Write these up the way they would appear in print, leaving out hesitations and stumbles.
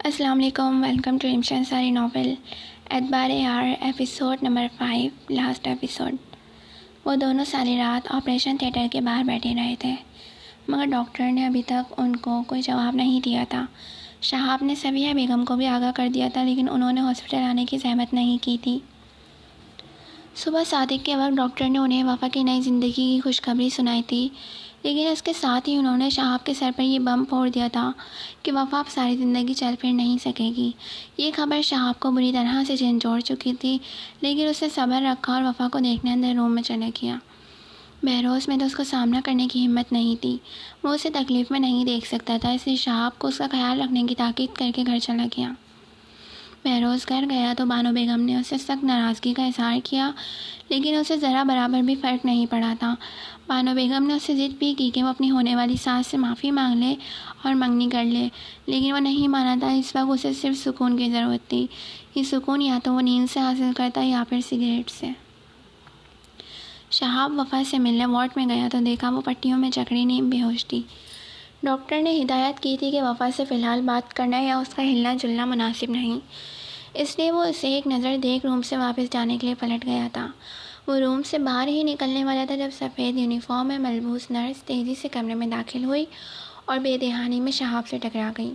अस्सलाम वालेकुम। Welcome to रिमश Ansari novel एतबार यार एपिसोड नंबर 5, लास्ट एपिसोड। वो दोनों सारी रात ऑपरेशन थिएटर के बाहर बैठे रहे थे, मगर डॉक्टर ने अभी तक उनको कोई जवाब नहीं दिया था। शहाब ने सबिया बेगम को भी आगाह कर दिया था, लेकिन उन्होंने हॉस्पिटल आने की ज़हमत नहीं की थी। सुबह सादिक के वक्त डॉक्टर ने उन्हें वफ़ा की नई ज़िंदगी की खुशखबरी सुनाई थी, लेकिन इसके साथ ही उन्होंने शहाब के सर पर यह बम फोड़ दिया था कि वफ़ा अब सारी ज़िंदगी चल फिर नहीं सकेगी। ये खबर शहाब को बुरी तरह से झंझोड़ चुकी थी, लेकिन उसने सब्र रखा और वफ़ा को देखने अंदर रूम में चला गया। बहरोज़ में तो उसको सामना करने की हिम्मत नहीं थी। वो उसे तकलीफ़ में नहीं देख सकता था, इसलिए शहाब को उसका ख्याल रखने की ताकीद करके घर चला गया। बहरोज़ घर गया तो बानो बेगम ने उससे सख्त नाराज़गी का इज़हार किया, लेकिन उसे ज़रा बराबर भी फ़र्क नहीं पड़ा था। बानो बेगम ने उससे ज़िद भी की कि वो अपनी होने वाली सास से माफ़ी मांग ले और मंगनी कर ले, लेकिन वो नहीं माना था। इस वक्त उसे सिर्फ सुकून की ज़रूरत थी। ये सुकून या तो वो नींद से हासिल करता या फिर सिगरेट से। शहाब वफ़ा से मिलने वार्ड में गया तो देखा वो पट्टियों में जकड़ी नीम बेहोश थी। डॉक्टर ने हिदायत की थी कि वफ़ा से फ़िलहाल बात करना या उसका हिलना जुलना मुनासिब नहीं, इसलिए वो उसे एक नज़र देख रूम से वापस जाने के लिए पलट गया था। वो रूम से बाहर ही निकलने वाला था जब सफ़ेद यूनिफॉर्म में मलबूस नर्स तेज़ी से कमरे में दाखिल हुई और बेदहानी में शहाब से टकरा गई।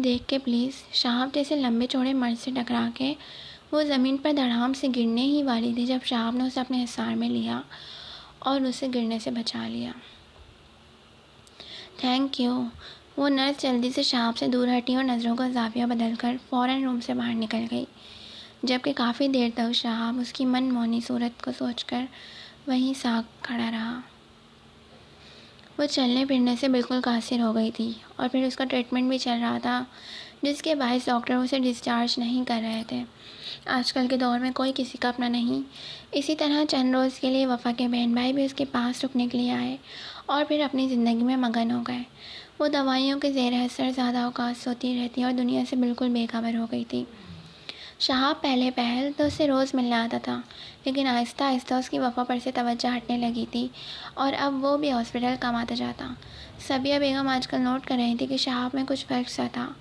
देख के प्लीज़, शहाब जैसे लंबे चौड़े मर्द से टकरा के वो ज़मीन पर धड़ाम से गिरने ही वाली थी जब शहाब ने उसे अपने हिसार में लिया और उसे गिरने से बचा लिया। Thank you. वो नर्स जल्दी से शहाब से दूर हटी और नज़रों का जाविया बदलकर फ़ौरन रूम से बाहर निकल गई, जबकि काफ़ी देर तक शहाब उसकी मनमोहनी सूरत को सोचकर वहीं साग खड़ा रहा। वो चलने फिरने से बिल्कुल कासिर हो गई थी और फिर उसका ट्रीटमेंट भी चल रहा था, जिसके बायस डॉक्टर उसे डिस्चार्ज नहीं कर रहे थे। आजकल के दौर में कोई किसी का अपना नहीं। इसी तरह चंद रोज़ के लिए वफ़ा के बहन भाई भी उसके पास रुकने के लिए आए और फिर अपनी ज़िंदगी में मगन हो गए। वो दवाइयों के ज़ेर असर ज़्यादा अवकाश सोती रहती और दुनिया से बिल्कुल बेखबर हो गई थी। शहाब पहले पहल तो उससे रोज़ मिलने आता था, लेकिन आहिस्ता आहिस्ता उसकी वफ़ा पर से तवज्जो हटने लगी थी और अब वो भी हॉस्पिटल कम आता जाता। सबिया बेगम आजकल नोट कर रही थी कि शहाब में कुछ फ़र्क सा था।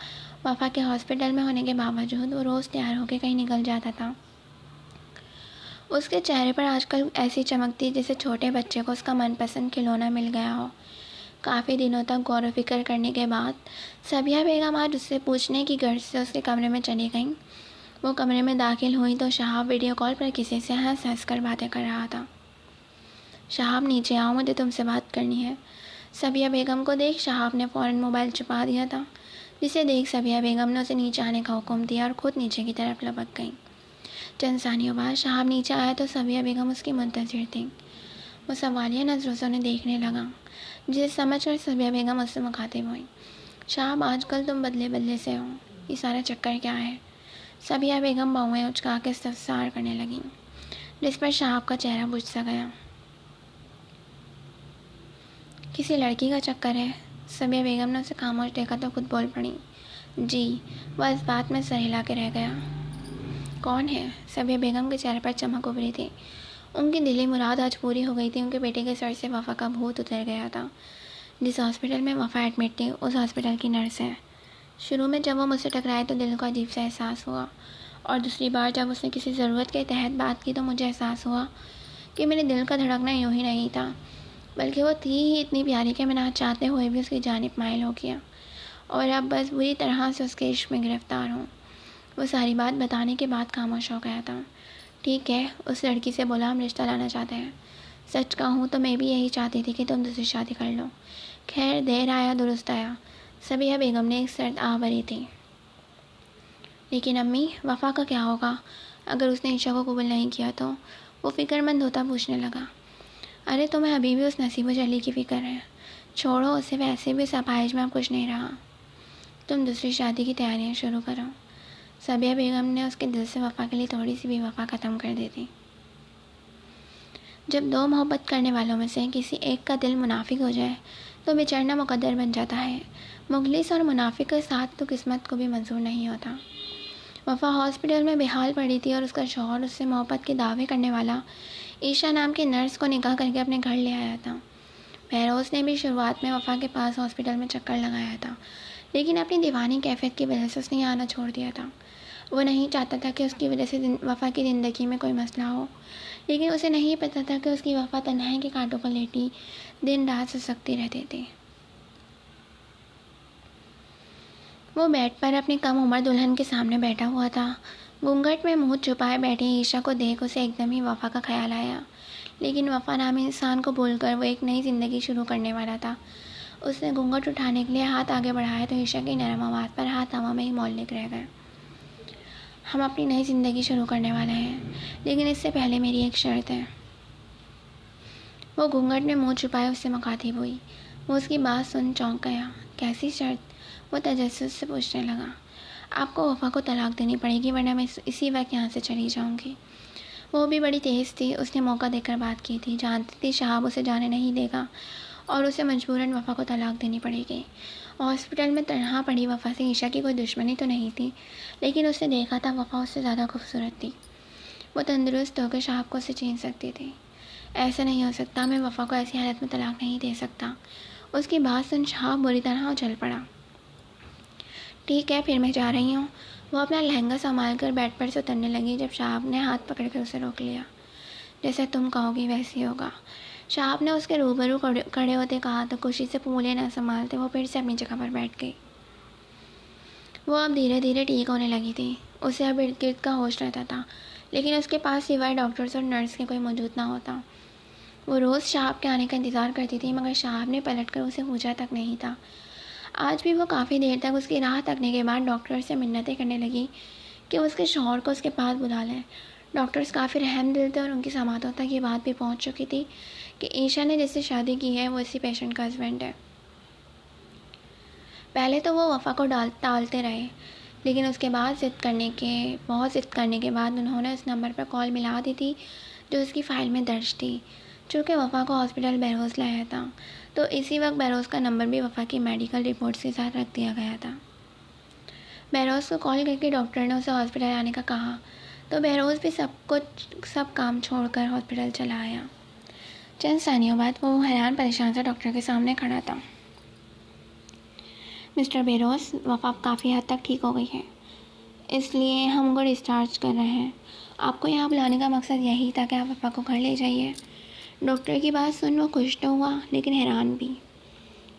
वफ़ा के हॉस्पिटल में होने के बावजूद वो रोज़ तैयार होकर कहीं निकल जाता था। उसके चेहरे पर आजकल ऐसी चमक थी जैसे छोटे बच्चे को उसका मनपसंद खिलौना मिल गया हो। काफ़ी दिनों तक गौर व फिक्र करने के बाद सबिया बेगम आज उससे पूछने की गर्ज से उसके कमरे में चली गईं। वो कमरे में दाखिल हुई तो शहाब वीडियो कॉल पर किसी से हंस हंस कर बातें कर रहा था। शहाब नीचे आओ, मुझे तुमसे बात करनी है। सबिया बेगम को देख शहाब ने फ़ौरन मोबाइल छुपा दिया था, जिसे देख सबिया बेगम ने उसे नीचे आने का हुक्म दिया और ख़ुद नीचे की तरफ लपक गई। चंद सानियों बाद शहाब नीचे आया तो सबिया बेगम उसकी मुंतज़िर थी। वो सवालिया नज़रों से उन्हें देखने लगा, जिसे समझकर सबिया बेगम उससे मुखातिब हुई। शहाब, आजकल तुम बदले बदले से हो, ये सारा चक्कर क्या है? सबिया बेगम बाहुएं उचका के इस्तफसार करने लगी, जिस पर शहाब का चेहरा बुझ सा गया। किसी लड़की का चक्कर है? सबिया बेगम ने उसे खामोश देखा तो खुद बोल पड़ी, जी। वह इस बात में सर हिला के रह गया। कौन है? सबिया बेगम के चेहरे पर चमक उभरी थी। उनकी दिली मुराद आज पूरी हो गई थी। उनके बेटे के सर से वफ़ा का भूत उतर गया था। जिस हॉस्पिटल में वफ़ा एडमिट थी उस हॉस्पिटल की नर्स है। शुरू में जब वो मुझसे टकराए तो दिल को अजीब सा एहसास हुआ, और दूसरी बार जब उसने किसी ज़रूरत के तहत बात की तो मुझे एहसास हुआ कि मेरे दिल का धड़कना यूँ ही नहीं था, बल्कि वो थी ही इतनी प्यारी कि मैंने चाहते हुए भी उसकी जानिब माइल हो गया और अब बस बुरी तरह से उसके इश्क में गिरफ़्तार हूँ। वो सारी बात बताने के बाद खामोश हो गया था। ठीक है, उस लड़की से बोला हम रिश्ता लाना चाहते हैं। सच कहूँ तो मैं भी यही चाहती थी कि तुम दूसरी शादी कर लो। खैर, देर आया दुरुस्त आया। सबिया बेगम ने एक सर्द आह भरी थी। लेकिन अम्मी, वफ़ा का क्या होगा अगर उसने ईशा को कबूल नहीं किया तो? वो फ़िक्रमंद होता पूछने लगा। अरे, तुम्हें अभी भी उस नसीब जली की फ़िक्र है। छोड़ो उसे, वैसे भी उस अपाहिज में अब कुछ नहीं रहा। तुम दूसरी शादी की तैयारियां शुरू करो। सबिया बेगम ने उसके दिल से वफ़ा के लिए थोड़ी सी भी वफ़ा ख़त्म कर दी थी। जब दो मोहब्बत करने वालों में से किसी एक का दिल मुनाफिक हो जाए तो बिछड़ना मुकद्दर बन जाता है। मुखलिस और मुनाफिक का साथ तो किस्मत को भी मंजूर नहीं होता। वफ़ा हॉस्पिटल में बेहाल पड़ी थी और उसका शौहर उससे मोहब्बत के दावे करने वाला ईशा नाम की नर्स को निकाह करके अपने घर ले आया था। बहरोज़ ने भी शुरुआत में वफ़ा के पास हॉस्पिटल में चक्कर लगाया था, लेकिन अपनी दीवानी कैफियत की वजह से उसने यहाँ आना छोड़ दिया था। वो नहीं चाहता था कि उसकी वजह से वफ़ा की ज़िंदगी में कोई मसला हो, लेकिन उसे नहीं पता था कि उसकी वफ़ा तन्हाई के कांटों पर लेटी दिन रात सुसकती रहती थी। वो बेड पर अपनी कम उम्र दुल्हन के सामने बैठा हुआ था। घूंघट में मुंह छुपाए बैठी ईशा को देख उसे एकदम ही वफ़ा का ख्याल आया। लेकिन वफ़ा नामी इंसान को भूलकर वो एक नई ज़िंदगी शुरू करने वाला था। उसने घूंघट उठाने के लिए हाथ आगे बढ़ाया तो ईशा की नरम आवाज़ पर हाथ हवा में ही मौलिक रह गए। हम अपनी नई ज़िंदगी शुरू करने वाले हैं, लेकिन इससे पहले मेरी एक शर्त है। वो घूंघट में मुंह छुपाए उससे मुखातिब हुई। वो उसकी बात सुन चौंक गया। कैसी शर्त? वो तजस्सुस से पूछने लगा। आपको वफ़ा को तलाक देनी पड़ेगी, वरना मैं इसी वक्त यहाँ से चली जाऊँगी। वो भी बड़ी तेज़ थी। उसने मौका देकर बात की थी। जानती थी शहाब उसे जाने नहीं देगा और उसे मजबूरन वफ़ा को तलाक देनी पड़ेगी। हॉस्पिटल में तन्हा पड़ी वफ़ा से ईशा की कोई दुश्मनी तो नहीं थी, लेकिन उसने देखा था वफ़ा उससे ज़्यादा खूबसूरत थी। वो तंदुरुस्त होकर शहाब को उसे छीन सकती थी। ऐसा नहीं हो सकता, मैं वफ़ा को ऐसी हालत में तलाक नहीं दे सकता। उसकी बात सुन शहाब बुरी तरह उछल पड़ा। ठीक है, फिर मैं जा रही हूँ। वो अपना लहंगा संभाल कर बेड पर से उतरने लगी जब शहाब ने हाथ पकड़कर उसे रोक लिया। जैसे तुम कहोगी वैसे ही होगा। शहाब ने उसके रूबरू खड़े होते कहा तो खुशी से फूले न संभालते वो फिर से अपनी जगह पर बैठ गई। वो अब धीरे धीरे ठीक होने लगी थी। उसे अब इर्द गिर्द का होश रहता था, लेकिन उसके पास सिवाय डॉक्टर्स और नर्स के कोई मौजूद ना होता। वो रोज़ शहाब के आने का इंतज़ार करती थी, मगर शहाब ने पलट कर उसे पूछा तक नहीं था। आज भी वो काफ़ी देर तक उसकी राह तकने के बाद डॉक्टर से मिन्नतें करने लगी कि उसके शौहर को उसके पास बुला लें। डॉक्टर्स काफ़ी रहमदिल थे और उनकी समातों तक ये बात भी पहुंच चुकी थी कि ईशा ने जिससे शादी की है वो इसी पेशेंट का हस्बैंड है। पहले तो वो वफ़ा को टालते रहे, लेकिन उसके बाद बहुत ज़िद करने के बाद उन्होंने उस नंबर पर कॉल मिला दी थी जो उसकी फ़ाइल में दर्ज थी। चूँकि वफ़ा को हॉस्पिटल बहरोज़ लाया था, तो इसी वक्त बहरोज़ का नंबर भी वफ़ा की मेडिकल रिपोर्ट्स के साथ रख दिया गया था। बहरोज़ को कॉल करके डॉक्टर ने उसे हॉस्पिटल आने का कहा, तो बहरोज़ भी सब काम छोड़कर हॉस्पिटल चला आया। चंद सानियों बाद वो हैरान परेशान सा डॉक्टर के सामने खड़ा था। मिस्टर बेरोज़, वफ़ा काफ़ी हद तक ठीक हो गई है, इसलिए हम उनको डिस्चार्ज कर रहे हैं। आपको यहाँ बुलाने का मकसद यही था कि आप वफ़ा को घर ले जाइए। डॉक्टर की बात सुन वो खुश तो हुआ, लेकिन हैरान भी।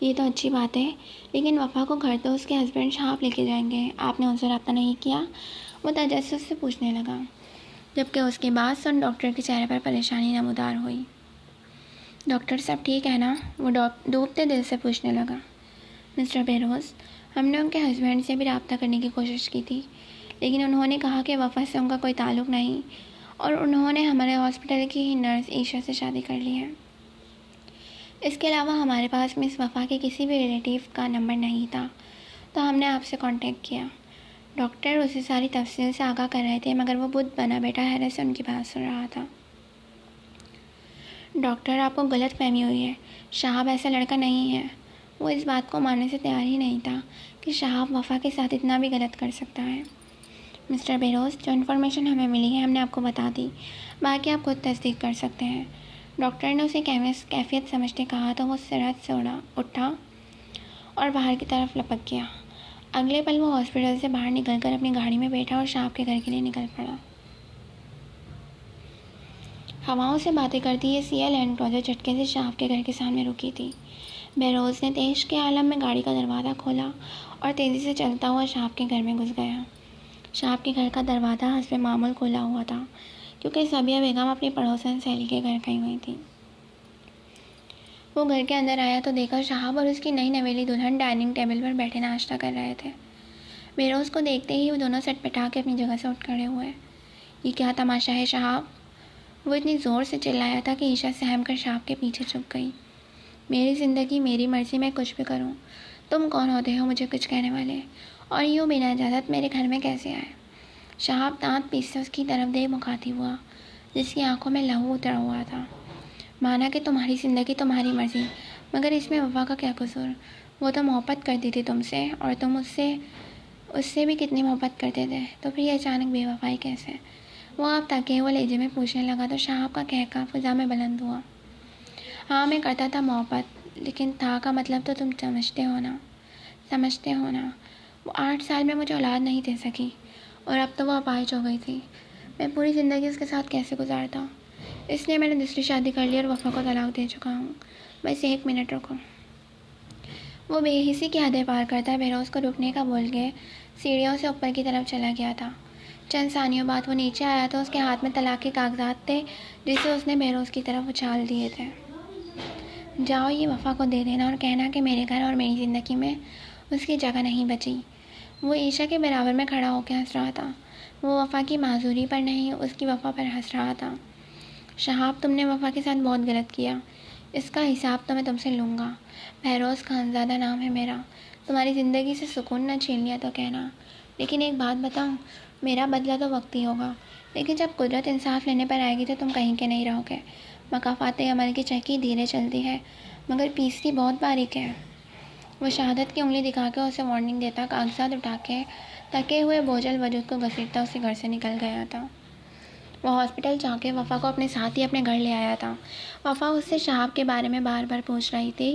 ये तो अच्छी बात है, लेकिन वफ़ा को घर तो उसके हस्बैंड शहाब लेके जाएंगे। आपने उनसे रब्ता नहीं किया? वो तजस्सुस से पूछने लगा, जबकि उसकी बात सुन डॉक्टर के चेहरे पर परेशानी नमूदार हुई। डॉक्टर सब ठीक है ना? वो डूबते दिल से पूछने लगा। मिस्टर बेरोज़, हमने उनके हस्बैंड से भी रब्ता करने की कोशिश की थी, लेकिन उन्होंने कहा कि वफ़ा से उनका कोई ताल्लुक़ नहीं और उन्होंने हमारे हॉस्पिटल की ही नर्स ईशा से शादी कर ली है। इसके अलावा हमारे पास मिस वफ़ा के किसी भी रिलेटिव का नंबर नहीं था, तो हमने आपसे कांटेक्ट किया। डॉक्टर उसे सारी तफसील से आगाह कर रहे थे, मगर वो बुद्ध बना बैठा हैरत से उनकी बात सुन रहा था। डॉक्टर, आपको गलत फहमी हुई है। शहाब ऐसा लड़का नहीं है। वो इस बात को मानने से तैयार ही नहीं था कि शहाब वफ़ा के साथ इतना भी गलत कर सकता है। मिस्टर बेरोज़, जो इन्फॉर्मेशन हमें मिली है हमने आपको बता दी, बाकी आप खुद तस्दीक कर सकते हैं। डॉक्टर ने उसे कैफियत समझते कहा तो वो सिरहत से उठा और बाहर की तरफ लपक गया। अगले पल वो हॉस्पिटल से बाहर निकलकर अपनी गाड़ी में बैठा और शहाब के घर के लिए निकल पड़ा। हवाओं से बातें करती ये सिया लैंड क्रूज़र झटके से शहाब के घर के सामने रुकी थी। बेरोज़ ने तेज के आलम में गाड़ी का दरवाज़ा खोला और तेज़ी से चलता हुआ शहाब के घर में घुस गया। शहाब के घर का दरवाज़ा हस्बे मामूल खुला हुआ था, क्योंकि सबिया बेगम अपनी पड़ोसन सहेली के घर गई हुई थी। वो घर के अंदर आया तो देखा शहाब और उसकी नई नवेली दुल्हन डाइनिंग टेबल पर बैठे नाश्ता कर रहे थे। बेरोज़ को देखते ही वो दोनों सटपटा के अपनी जगह से उठ खड़े हुए। ये क्या तमाशा है शहाब? वो इतनी ज़ोर से चिल्लाया था कि ईशा सहम कर शहाब के पीछे छुप गई। मेरी ज़िंदगी मेरी मर्ज़ी, मैं कुछ भी करूँ। तुम कौन होते हो मुझे कुछ कहने वाले? और यूँ बिना इजाज़त मेरे घर में कैसे आए? शहाब दांत पीसते उसकी तरफ देख मुखातिब हुआ, जिसकी आंखों में लहू उतरा हुआ था। माना कि तुम्हारी ज़िंदगी तुम्हारी मर्ज़ी, मगर इसमें वफ़ा का क्या कसूर? वो तो मोहब्बत करती थी तुमसे, और तुम उससे भी कितनी मोहब्बत करते थे, तो फिर ये अचानक बेवफाई कैसे? वो आप ताकि वो लहजे में पूछने लगा तो शहाब का कहका फ़िज़ा में बुलंद हुआ। हाँ, मैं करता था मोहब्बत, लेकिन था का मतलब तो तुम समझते हो ना। समझते हो ना, वो 8 साल में मुझे औलाद नहीं दे सकी और अब तो वो अपाहिज हो गई थी। मैं पूरी ज़िंदगी उसके साथ कैसे गुजारता। इसलिए मैंने दूसरी शादी कर ली और वफ़ा को तलाक दे चुका हूँ। बस 1 मिनट रुको। वो बेहिसी की हदें पार करता बहरोज़ को रुकने का बोल के सीढ़ियों से ऊपर की तरफ चला गया था। चंद सानियों बाद वो नीचे आया तो उसके हाथ में तलाक के कागजात थे, जिसे उसने बहरोज़ की तरफ उछाल दिए थे। जाओ, ये वफ़ा को दे देना और कहना कि मेरे घर और मेरी ज़िंदगी में उसकी जगह नहीं बची। वो ईशा के बराबर में खड़ा होकर हंस रहा था। वो वफ़ा की माजूरी पर नहीं, उसकी वफ़ा पर हंस रहा था। शहाब, तुमने वफ़ा के साथ बहुत गलत किया। इसका हिसाब तो मैं तुमसे लूँगा। बहरोज़ खानज़ादा नाम है मेरा। तुम्हारी ज़िंदगी से सुकून न छीन लिया तो कहना। लेकिन एक बात बताऊँ, मेरा बदला तो वक्ती होगा, लेकिन जब कुदरत इंसाफ लेने पर आएगी तो तुम कहीं के नहीं रहोगे। मकाफ़ात अमल की चक्की धीरे चलती है, मगर पीसती बहुत बारीक है। वो शहादत की उंगली दिखाकर उसे वार्निंग देता कागजात उठा के थके हुए बोझल वजूद को घसीटता उसे घर से निकल गया था। वो हॉस्पिटल जाके वफ़ा को अपने साथ ही अपने घर ले आया था। वफ़ा उससे शहाब के बारे में बार बार पूछ रही थी,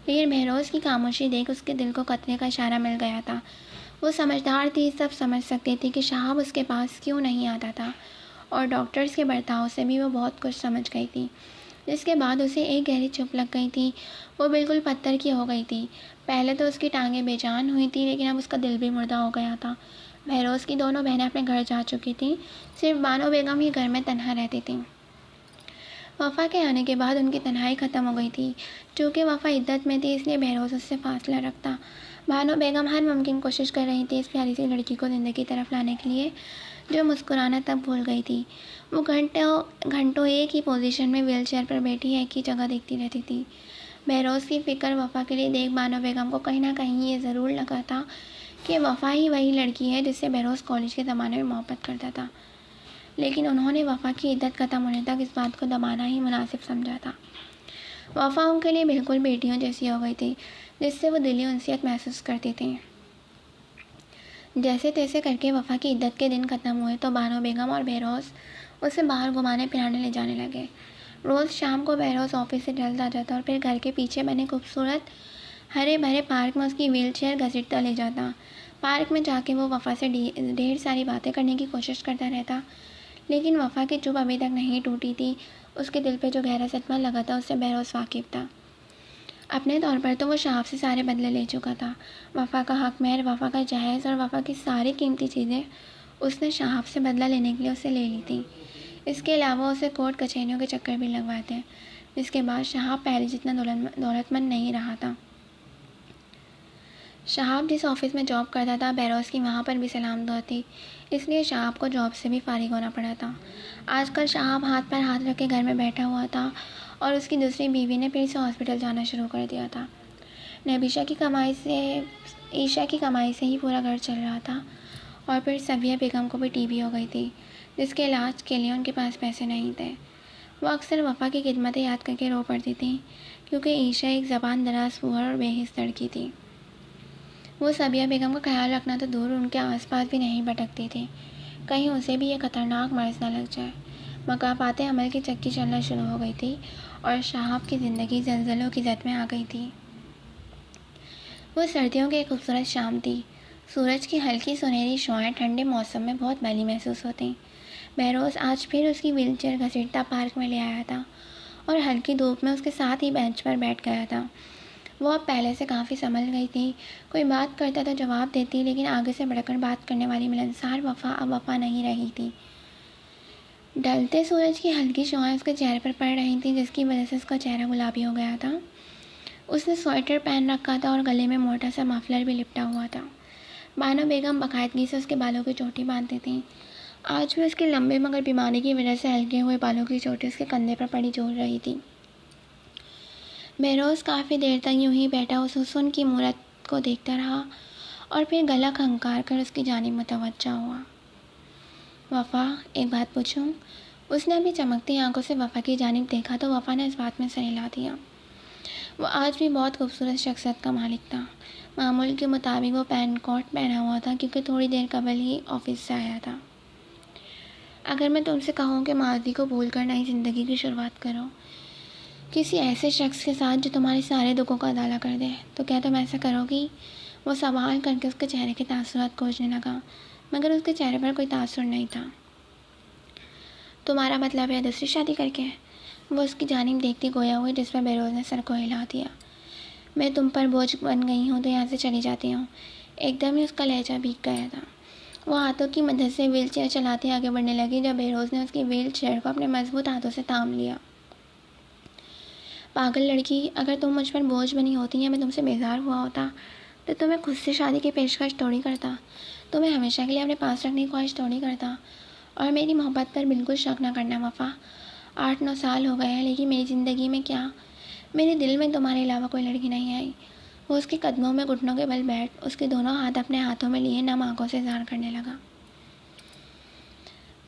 लेकिन बहरोज़ की खामोशी देख उसके दिल को कतरे का इशारा मिल गया था। वो समझदार थी, सब समझ सकती थी कि शहाब उसके पास क्यों नहीं आता था, और डॉक्टर्स के बर्ताव से भी वो बहुत कुछ समझ गई थी, जिसके बाद उसे एक गहरी चुप लग गई थी। वो बिल्कुल पत्थर की हो गई थी। पहले तो उसकी टांगें बेजान हुई थी, लेकिन अब उसका दिल भी मुर्दा हो गया था। बहरोज़ की दोनों बहनें अपने घर जा चुकी थीं, सिर्फ बानो बेगम ही घर में तन्हा रहती थी। वफ़ा के आने के बाद उनकी तन्हाई ख़त्म हो गई थी। चूँकि वफ़ा इद्दत में थी, इसलिए बहरोज़ उससे फासला रखता। बानो बेगम हर मुमकिन कोशिश कर रही थी इस प्यारी सी लड़की को ज़िंदगी की तरफ लाने के लिए, जो मुस्कुराना तब भूल गई थी। वो घंटों घंटों एक ही पोजीशन में व्हीलचेयर पर बैठी एक ही जगह देखती रहती थी। बहरोज़ की फ़िक्र वफ़ा के लिए देख बानो बेगम को कहीं ना कहीं ये ज़रूर लगा था कि वफ़ा ही वही लड़की है जिससे बहरोज़ कॉलेज के ज़माने में मोहब्बत करता था। लेकिन उन्होंने वफ़ा की इद्दत ख़त्म होने तक इस बात को दबाना ही मुनासिब समझा था। वफ़ा उनके लिए बिल्कुल बेटियों जैसी हो गई थी, जिससे वो दिली उनसियत महसूस करती थी। जैसे तैसे करके वफ़ा की इद्दत के दिन ख़त्म हुए तो बानो बेगम और बहरोज़ उसे बाहर घुमाने फिराने ले जाने लगे। रोज़ शाम को बहरोज़ ऑफिस से जल्द आ जाता और फिर घर के पीछे बने खूबसूरत हरे भरे पार्क में उसकी व्हीलचेयर घसीटता ले जाता। पार्क में जाके वो वफ़ा से ढेर सारी बातें करने की कोशिश करता रहता, लेकिन वफ़ा की चुप अभी तक नहीं टूटी थी। उसके दिल पे जो गहरा सदमा लगा था उससे बहरोज़ वाकिफ़ था। अपने तौर पर तो वो शहाब से सारे बदले ले चुका था। वफ़ा का हक महर, वफ़ा का जहेज़ और वफ़ा की सारी कीमती चीज़ें उसने शहाब से बदला लेने के लिए उसे ले ली थी। इसके अलावा उसे कोर्ट कचहरियों के चक्कर भी लगवाए थे, जिसके बाद शहाब पहले जितना दौलतमंद नहीं रहा था। शहाब जिस ऑफिस में जॉब करता था, बहरोज़ की वहाँ पर भी सलाम दुआ थी, इसलिए शहाब को जॉब से भी फारिग होना पड़ा था। आजकल शहाब हाथ पर हाथ रख के घर में बैठा हुआ था और उसकी दूसरी बीवी ने फिर से हॉस्पिटल जाना शुरू कर दिया था। ईशा की कमाई से ही पूरा घर चल रहा था, और फिर सबिया बेगम को भी टीबी हो गई थी, जिसके इलाज के लिए उनके पास पैसे नहीं थे। वो अक्सर वफ़ा की खिदमतें याद करके रो पड़ती थी, क्योंकि ईशा एक ज़बान दराज फूहड़ और बेहिस लड़की थी। वो सबिया बेगम का ख्याल रखना तो दूर, उनके आसपास भी नहीं भटकती थी, कहीं उसे भी ये खतरनाक मर्ज न लग जाए। मकाफात अमल की चक्की चलना शुरू हो गई थी और शहाब की ज़िंदगी जल्जलों की जद में आ गई थी। वो सर्दियों की एक खूबसूरत शाम थी। सूरज की हल्की सुनहरी शुआएं ठंडे मौसम में बहुत भली महसूस होती। बहरोज़ आज फिर उसकी व्हीलचेयर घसीटता पार्क में ले आया था और हल्की धूप में उसके साथ ही बेंच पर बैठ गया था। वो अब पहले से काफ़ी संभल गई थी। कोई बात करता तो जवाब देती, लेकिन आगे से बढ़कर बात करने वाली मिलनसार वफ़ा अब वफ़ा नहीं रही थी। ढलते सूरज की हल्की शुआएं उसके चेहरे पर पड़ रही थी, जिसकी वजह से उसका चेहरा गुलाबी हो गया था। उसने स्वेटर पहन रखा था और गले में मोटा सा मफलर भी लिपटा हुआ था। बानो बेगम बाकायदगी से उसके बालों की चोटी बांधती थी। आज भी उसके लंबे मगर बीमारी की वजह से हल्के हुए बालों की चोटी उसके कंधे पर पड़ी झूल रही थी। बहरोज़ काफ़ी देर तक यूं ही बैठा उस हुस्न की मूरत को देखता रहा और फिर गला खंकार कर उसकी जानिब मुतवज्जा हुआ। वफ़ा, एक बात पूछूं? उसने अभी चमकती आंखों से वफ़ा की जानिब देखा तो वफ़ा ने इस बात में सर हिला दिया। वो आज भी बहुत खूबसूरत शख्सियत का मालिक था। मामूल के मुताबिक वो पैंट कोट पहना हुआ था, क्योंकि थोड़ी देर कबल ही ऑफिस से आया था। अगर मैं तुमसे कहूँ कि माजी को भूल कर नई ज़िंदगी की शुरुआत करो, किसी ऐसे शख्स के साथ जो तुम्हारे सारे दुखों का अदाला कर दे, तो क्या तुम ऐसा करोगी? वो संभाल करके उसके चेहरे के तासुरात खोजने लगा, मगर उसके चेहरे पर कोई तासुर नहीं था। तुम्हारा मतलब है दूसरी शादी करके? वो उसकी जानिब देखती गोया हुई, जिस पर बेरोज़ ने सर को हिला दिया। मैं तुम पर बोझ बन गई हूँ तो यहाँ से चली जाती हूँ। एकदम ही उसका लहजा भीग गया था। वो हाथों की मदद से व्हील चेयर चलाते आगे बढ़ने लगी, जब बेरोज़ ने उसकी व्हील चेयर को अपने मजबूत हाथों से थाम लिया। पागल लड़की, अगर तुम मुझ पर बोझ बनी होती या मैं तुमसे बेजार हुआ होता तो तुम्हें खुद से शादी की पेशकश थोड़ी करता, तुम्हें हमेशा के लिए अपने पास रखने की ख्वाहिश थोड़ी करता। और मेरी मोहब्बत पर बिल्कुल शक न करना वफ़ा। 8-9 साल हो गए हैं, लेकिन मेरी ज़िंदगी में क्या, मेरे दिल में तुम्हारे अलावा कोई लड़की नहीं आई। वो उसके कदमों में घुटनों के बल बैठ उसके दोनों हाथ अपने हाथों में लिए नम आंखों से इज़हार करने लगा।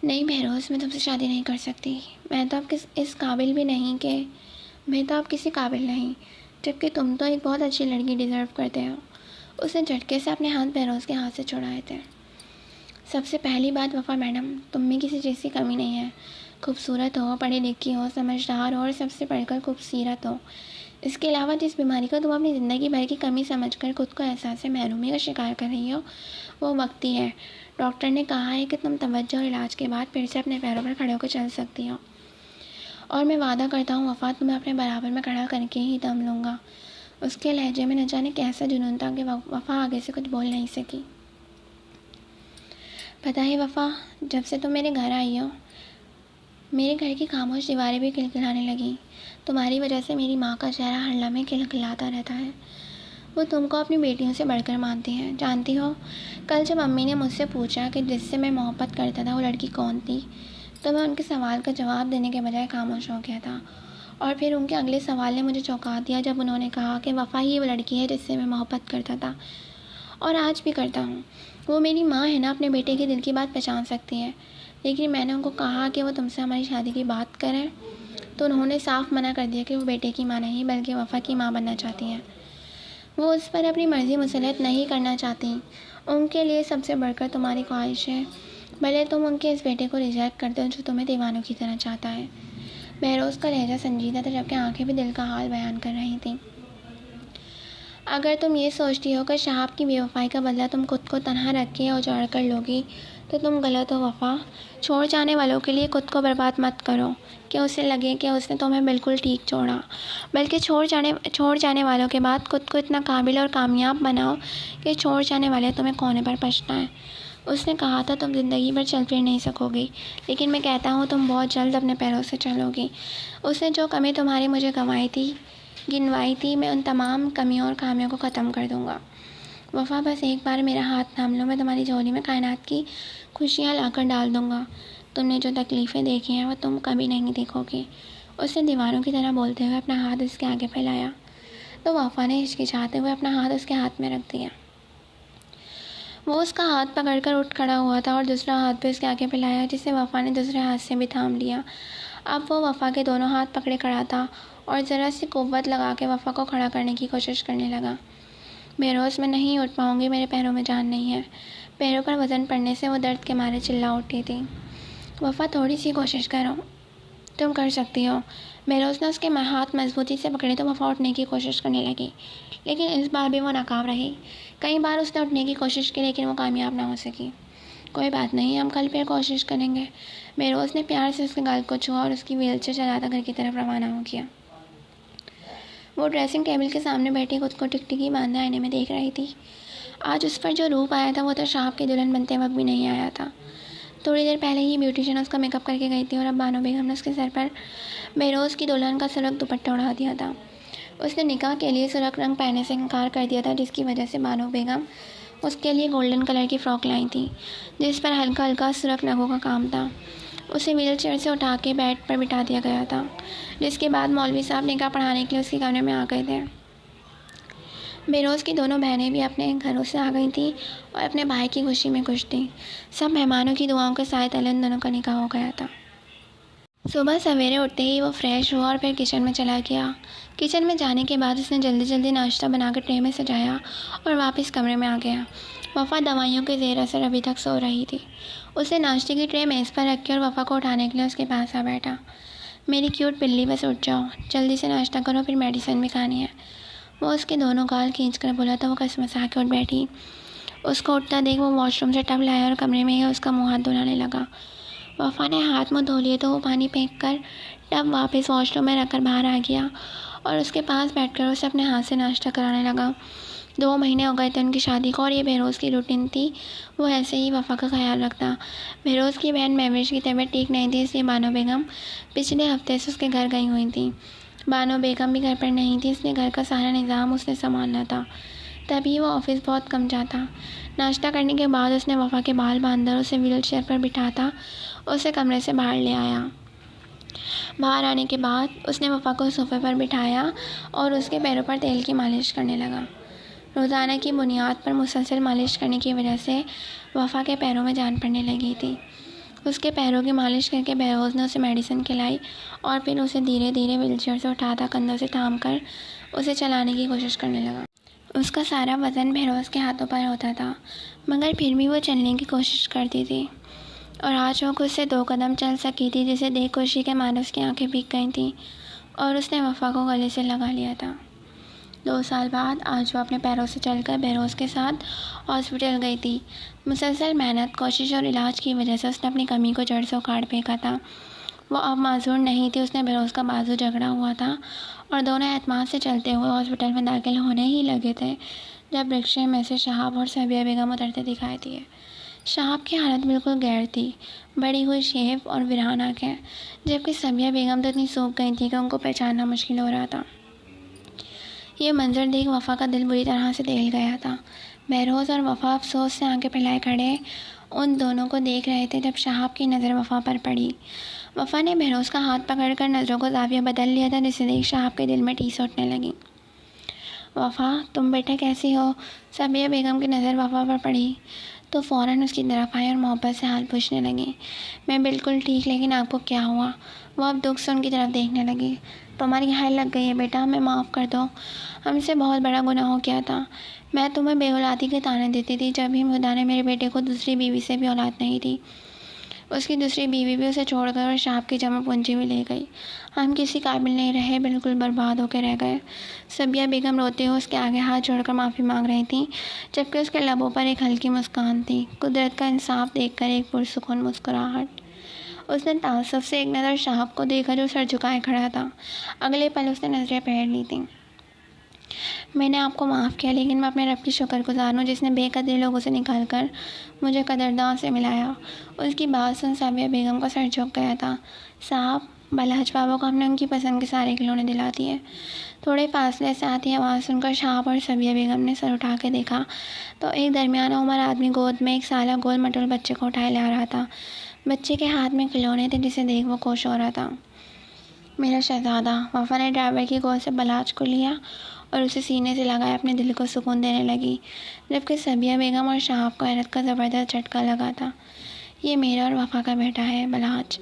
नहीं बेरोज़, मैं तुमसे शादी नहीं कर सकती। मैं तो अब इस काबिल भी नहीं कि मैं तो अब किसी काबिल नहीं, जबकि तुम तो एक बहुत अच्छी लड़की डिज़र्व करते हो। उसने झटके से अपने हाथ बेरोज़ के हाथ से छुड़ाए थे। सबसे पहली बात वफ़ा मैडम, तुम में किसी चीज़ की कमी नहीं है। खूबसूरत हो, पढ़ी लिखी हो, समझदार हो और सबसे बढ़कर खूबसूरत हो। इसके अलावा जिस बीमारी को तुम अपनी ज़िंदगी भर की कमी समझकर खुद को एहसास महरूमी का शिकार कर रही हो, वो वक्ती है। डॉक्टर ने कहा है कि तुम तवज्जो और इलाज के बाद फिर से अपने पैरों पर खड़े होकर चल सकती हो। और मैं वादा करता हूँ वफ़ा, तुम्हें अपने बराबर में खड़ा करके ही दम लूँगा। उसके लहजे में न जाने कैसा जुनून था कि वफ़ा आगे से कुछ बोल नहीं सकी। पता है वफ़ा, जब से तुम मेरे घर आई हो, मेरे घर की खामोश दीवारें भी खिलखिलाने लगीं। तुम्हारी वजह से मेरी माँ का चेहरा हर लम्हे खिलखिलाता रहता है। वो तुमको अपनी बेटियों से बढ़कर मानती हैं। जानती हो, कल जब अम्मी ने मुझसे पूछा कि जिससे मैं मोहब्बत करता था वो लड़की कौन थी, तो मैं उनके सवाल का जवाब देने के बजाय खामोश हो गया था। और फिर उनके अगले सवाल ने मुझे चौंका दिया, जब उन्होंने कहा कि वफ़ा ही वो लड़की है जिससे मैं मोहब्बत करता था और आज भी करता हूँ। वो मेरी माँ है ना, अपने बेटे के दिल की बात पहचान सकती है। लेकिन मैंने उनको कहा कि वो तुमसे हमारी शादी की बात करें, तो उन्होंने साफ मना कर दिया कि वो बेटे की माँ नहीं बल्कि वफ़ा की माँ बनना चाहती हैं। वो उस पर अपनी मर्ज़ी मुसलत नहीं करना चाहती। उनके लिए सबसे बढ़कर तुम्हारी ख्वाहिश है, भले तुम उनके इस बेटे को रिजेक्ट करते हो जो तुम्हें दीवानों की तरह चाहता है। बहरोज़ का लहजा संजीदा था, जबकि आंखें भी दिल का हाल बयान कर रही थीं। अगर तुम ये सोचती हो कि शहाब की बेवफाई का बदला तुम खुद को तन्हा रख के उजाड़ कर लोगी, तो तुम गलत हो वफ़ा। छोड़ जाने वालों के लिए खुद को बर्बाद मत करो कि उसे लगे कि उसने तुम्हें बिल्कुल ठीक छोड़ा, बल्कि छोड़ जाने वालों के बाद खुद को इतना काबिल और कामयाब बनाओ कि छोड़ जाने वाले तुम्हें खोने पर पछताएं। उसने कहा था तुम ज़िंदगी भर चल फिर नहीं सकोगी, लेकिन मैं कहता हूँ तुम बहुत जल्द अपने पैरों से चलोगी। उसने जो कमी तुम्हारी मुझे गिनवाई थी, मैं उन तमाम कमियों और खामियों को ख़त्म कर दूँगा। वफ़ा, बस एक बार मेरा हाथ थाम लो, मैं तुम्हारी झोली में कायनात की खुशियाँ लाकर डाल दूँगा। तुमने जो तकलीफ़ें देखी हैं वो तुम कभी नहीं देखोगी। उसने दीवारों की तरह बोलते हुए अपना हाथ उसके आगे फैलाया, तो वफ़ा ने हिचकिचाते हुए अपना हाथ उसके हाथ में रख दिया। वो उसका हाथ पकड़कर उठ खड़ा हुआ था और दूसरा हाथ भी उसके आगे फैलाया, जिसे वफ़ा ने दूसरे हाथ से भी थाम लिया। अब वो वफ़ा के दोनों हाथ पकड़े खड़ा था और ज़रा सी कुव्वत लगा के वफ़ा को खड़ा करने की कोशिश करने लगा। बेरोज़, मैं नहीं उठ पाऊँगी, मेरे पैरों में जान नहीं है। पैरों पर वज़न पड़ने से वो दर्द के मारे चिल्ला उठी थी। वफ़ा, थोड़ी सी कोशिश करो, तुम कर सकती हो। बेरोज़ ने उसके हाथ मजबूती से पकड़े तो वफ़ा उठने की कोशिश करने लगी, लेकिन इस बार भी वो नाकाम रही। कई बार उसने उठने की कोशिश की, लेकिन वो कामयाब ना हो सकी। कोई बात नहीं, हम कल फिर कोशिश करेंगे। बेरोज़ ने प्यार से उसके गाल को छुआ और उसकी व्हीलचेयर चलाता घर की तरफ रवाना हो गया। वो ड्रेसिंग टेबल के सामने बैठी खुद को टिकटिकी बांधे आईने में देख रही थी। आज उस पर जो रूप आया था वो तो शहाब की दुल्हन बनते वक्त भी नहीं आया था। थोड़ी देर पहले ही ब्यूटिशियन उसका मेकअप करके गई थी और अब बानो बेगम ने उसके सर पर बेरोज़ की दुल्हन का सुर्ख दुपट्टा उड़ा दिया था। उसने निकाह के लिए सुर्ख रंग पहनने से इनकार कर दिया था, जिसकी वजह से बानो बेगम उसके लिए गोल्डन कलर की फ़्रॉक लाई थी, जिस पर हल्का हल्का सुर्ख नगों का काम था। उसे व्हील चेयर से उठा के बेड पर बिठा दिया गया था, जिसके बाद मौलवी साहब निकाह पढ़ाने के लिए उसके कमरे में आ गए थे। बेरोज़ की दोनों बहनें भी अपने घरों से आ गई थीं और अपने भाई की खुशी में खुश थीं। सब मेहमानों की दुआओं के साथ उन दोनों का निकाह हो गया था। सुबह सवेरे उठते ही वो फ्रेश हुआ और फिर किचन में चला गया। किचन में जाने के बाद उसने जल्दी जल्दी नाश्ता बनाकर ट्रे में सजाया और वापस कमरे में आ गया। वफ़ा दवाइयों के ज़ेर असर अभी तक सो रही थी। उसने नाश्ते की ट्रे मेज़ पर रखी और वफ़ा को उठाने के लिए उसके पास आ बैठा। मेरी क्यूट बिल्ली, बस उठ जाओ, जल्दी से नाश्ता करो, फिर मेडिसिन भी खानी है। वो उसके दोनों गाल खींचकर बोला तो वो कसमसा के उठ बैठी। उसको उठता देख वो वॉशरूम से टब लाया और कमरे में ही उसका मुँह हाथ धुलाने लगा। वफ़ा ने हाथ मुँह धो लिए तो वो पानी फेंक कर टब वापस वॉशरूम में रखकर बाहर आ गया और उसके पास बैठकर उसे अपने हाथ से नाश्ता कराने लगा। 2 महीने हो गए थे उनकी शादी को और ये बहरोज़ की रूटीन थी। वो ऐसे ही वफ़ा का ख्याल रखता। बहरोज़ की बहन महविश की तबीयत ठीक नहीं थी, इसलिए बानो बेगम पिछले हफ्ते से उसके घर गई हुई थी। बानो बेगम भी घर पर नहीं थी, इसलिए घर का सारा निज़ाम उसने संभालना था। तभी वो ऑफिस बहुत कम जाता। नाश्ता करने के बाद उसने वफ़ा के बाल बांधकर उसे व्हीलचेयर पर बिठाता उसे कमरे से बाहर ले आया। बाहर आने के बाद उसने वफ़ा को सोफ़े पर बिठाया और उसके पैरों पर तेल की मालिश करने लगा। रोज़ाना की बुनियाद पर मुसलसल मालिश करने की वजह से वफ़ा के पैरों में जान पड़ने लगी थी। उसके पैरों की मालिश करके बहरोज़ ने उसे मेडिसिन खिलाई और फिर उसे धीरे धीरे व्हीलचेयर से उठाता कंधों से थाम कर उसे चलाने की कोशिश करने लगा। उसका सारा वज़न बहरोज़ के हाथों पर होता था, मगर फिर भी वो चलने की कोशिश करती थी और आज वो खुद से 2 कदम चल सकी थी, जिसे देख खुशी के मारे उसकी आंखें भीग गई थीं और उसने वफ़ा को गले से लगा लिया था। 2 साल बाद आज वो अपने पैरों से चलकर बहरोज़ के साथ हॉस्पिटल गई थी। मुसलसल मेहनत, कोशिश और इलाज की वजह से उसने अपनी कमी को जड़ से उखाड़ फेंका था। वो अब माजूर नहीं थी, उसने बहरोज़ का बाजू जकड़ा हुआ था और दोनों एतमाद से चलते हुए हॉस्पिटल में दाखिल होने ही लगे थे जब रिक्शे में से शहाब और सबिया बेगम उतरते दिखाई दिए। शहाब की हालत बिल्कुल गैर थी, बड़ी हुई शेप और वीरान आँखें, जबकि सबिया बेगम तो इतनी सूख गई थी कि उनको पहचानना मुश्किल हो रहा था। ये मंजर देख वफ़ा का दिल बुरी तरह से दहल गया था। बहरोज़ और वफ़ा अफसोस से आंखें फैलाए खड़े उन दोनों को देख रहे थे जब शहाब की नज़र वफ़ा पर पड़ी। वफ़ा ने बहरोज़ का हाथ पकड़कर नज़रों को ज़ाविया बदल लिया था, जिसे देख शहाब के दिल में टीस उठने लगी। वफ़ा, तुम बेटा कैसी हो? सबिया बेगम की नज़र वफ़ा पर पड़ी तो फ़ौरन उसकी तरफ आई और मोहब्बत से हाल पूछने लगी। मैं बिल्कुल ठीक, लेकिन आपको क्या हुआ? वो अब दुख से उनकी तरफ देखने लगी। तुम्हारी हाय लग गई है बेटा, हमें माफ़ कर दो। हमसे बहुत बड़ा गुनाह हो गया था। मैं तुम्हें बेऔलादी के ताने देती थी, जब भी खुदा ने मेरे बेटे को दूसरी बीवी से भी औलाद नहीं दी। उसकी दूसरी बीवी भी उसे छोड़कर और शहाब की जमा पूंजी भी ले गई। हम किसी काबिल नहीं रहे, बिल्कुल बर्बाद होकर रह गए। सबिया बेगम रोते हुए उसके आगे हाथ जोड़कर माफ़ी मांग रही थी, जबकि उसके लबों पर एक हल्की मुस्कान थी, कुदरत का इंसाफ देखकर एक पुरसुकून मुस्कुराहट। उसने तासुफ से एक नज़र शहाब को देखा जो सर झुकाए खड़ा था। अगले पल उसने नज़रें फेर ली थीं। मैंने आपको माफ़ किया, लेकिन मैं अपने रब की शुक्रगुज़ार हूँ जिसने बेकदरी लोगों से निकाल कर मुझे कदरदान से मिलाया। उसकी बात सुन साबिया बेगम का सर झुक गया था। साहब, बलहज बाबा को हमने उनकी पसंद के सारे खिलौने दिला दिए। थोड़े फासले से आती आवाज़ सुनकर शहाब और सबिया बेगम ने सर उठा के देखा तो एक दरमियाना उम्र आदमी गोद में एक साला गोल मटोल बच्चे को उठाए ला रहा था। बच्चे के हाथ में खिलौने थे, जिसे देख वो खुश हो रहा था। मेरा शहज़ादा। वफ़ा ने ड्राइवर की गोद से बलाज को लिया और उसे सीने से लगाए अपने दिल को सुकून देने लगी, जबकि सबिया बेगम और शहाब को हैरत का ज़बरदस्त झटका लगा था। ये मेरा और वफ़ा का बेटा है बलाज,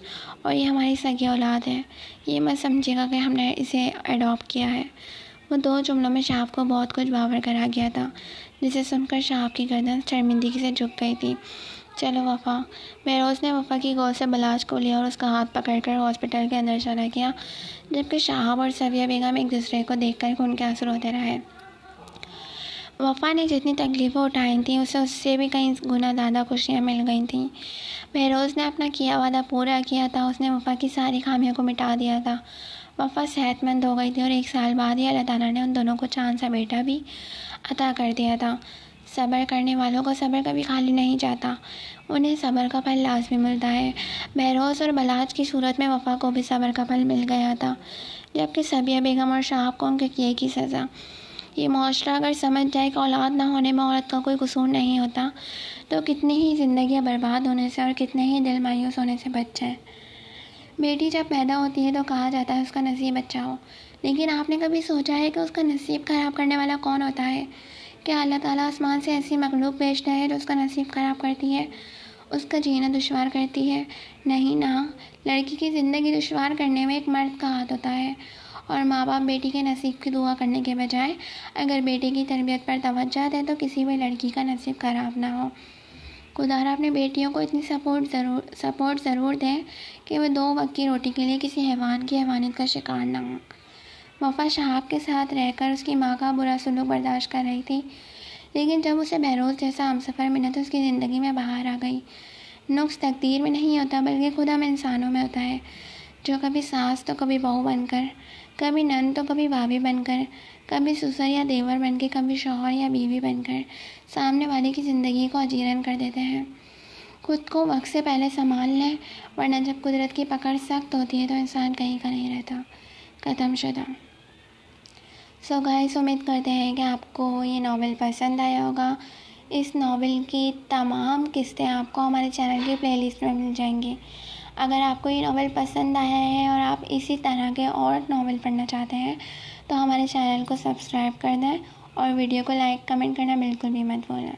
और ये हमारी सगी औलाद है। ये मत समझिएगा कि हमने इसे अडॉप्ट किया है। वो 2 जुमलों में शहाब को बहुत कुछ बावर करा गया था, जिसे सुनकर शहाब की गर्दन शर्मिंदगी से झुक गई थी। चलो वफ़ा। बहरोज़ ने वफ़ा की गोद से बलाज को लिया और उसका हाथ पकड़कर हॉस्पिटल के अंदर चला गया, जबकि शहाब और सबिया बेगम एक दूसरे को देखकर खून के आंसू रोते रहे। वफ़ा ने जितनी तकलीफ़ें उठाई थीं उसे उससे भी कई गुना ज़्यादा खुशियाँ मिल गई थीं। बहरोज़ ने अपना किया वादा पूरा किया था, उसने वफ़ा की सारी खामियों को मिटा दिया था। वफ़ा सेहतमंद हो गई थी और 1 साल बाद ही अल्लाह ताला ने उन दोनों को चाँद सा बेटा भी अता कर दिया था। सब्र करने वालों को सब्र कभी खाली नहीं जाता, उन्हें सब्र का फल लाज़मी मिलता है। बहरोज़ और बलाज की सूरत में वफ़ा को भी सब्र का फल मिल गया था, जबकि सबिया बेगम और शहाब को उनके किए की सज़ा। ये मुआशरा अगर समझ जाए कि औलाद ना होने में औरत का कोई कसूर नहीं होता, तो कितनी ही ज़िंदगियाँ बर्बाद होने से और कितने ही दिल मायूस होने से बच जाए। बेटी जब पैदा होती है तो कहा जाता है उसका नसीब अच्छा हो, लेकिन आपने कभी सोचा है कि उसका नसीब ख़राब करने वाला कौन होता है? क्या अल्लाह ताला आसमान से ऐसी मखलूक भेजता है जो उसका नसीब ख़राब करती है, उसका जीना दुश्वार करती है? नहीं ना, लड़की की ज़िंदगी दुश्वार करने में एक मर्द का हाथ होता है, और माँ बाप बेटी के नसीब की दुआ करने के बजाय अगर बेटी की तरबियत पर तवज्जो दें तो किसी भी लड़की का नसीब ख़राब ना हो। खुदारा अपने बेटियों को इतनी सपोर्ट ज़रूर दें कि वे 2 वक्त की रोटी के लिए किसी हैवान की हैवानियत का शिकार ना हों। वफ़ा शहाब के साथ रहकर उसकी माँ का बुरा सलूक बर्दाश्त कर रही थी, लेकिन जब उसे बहरोज़ जैसा हमसफ़र मिला तो उसकी ज़िंदगी में बहार आ गई। नुक्स तकदीर में नहीं होता बल्कि खुद हम इंसानों में होता है, जो कभी सास तो कभी बहू बनकर, कभी नन तो कभी भाभी बनकर, कभी ससुर या देवर बनकर, कभी शौहर या बीवी बनकर सामने वाले की ज़िंदगी को अजीरन कर देते हैं। खुद को वक्त से पहले संभाल लें, वरना जब कुदरत की पकड़ सख्त होती है तो इंसान कहीं का नहीं रहता। ख़त्म शुदा। सो गाइस, उम्मीद करते हैं कि आपको ये नावल पसंद आया होगा। इस नावल की तमाम किस्तें आपको हमारे चैनल की प्लेलिस्ट में मिल जाएंगी। अगर आपको ये नावल पसंद आया है और आप इसी तरह के और नावल पढ़ना चाहते हैं तो हमारे चैनल को सब्सक्राइब कर दें और वीडियो को लाइक कमेंट करना बिल्कुल भी मत भूलें।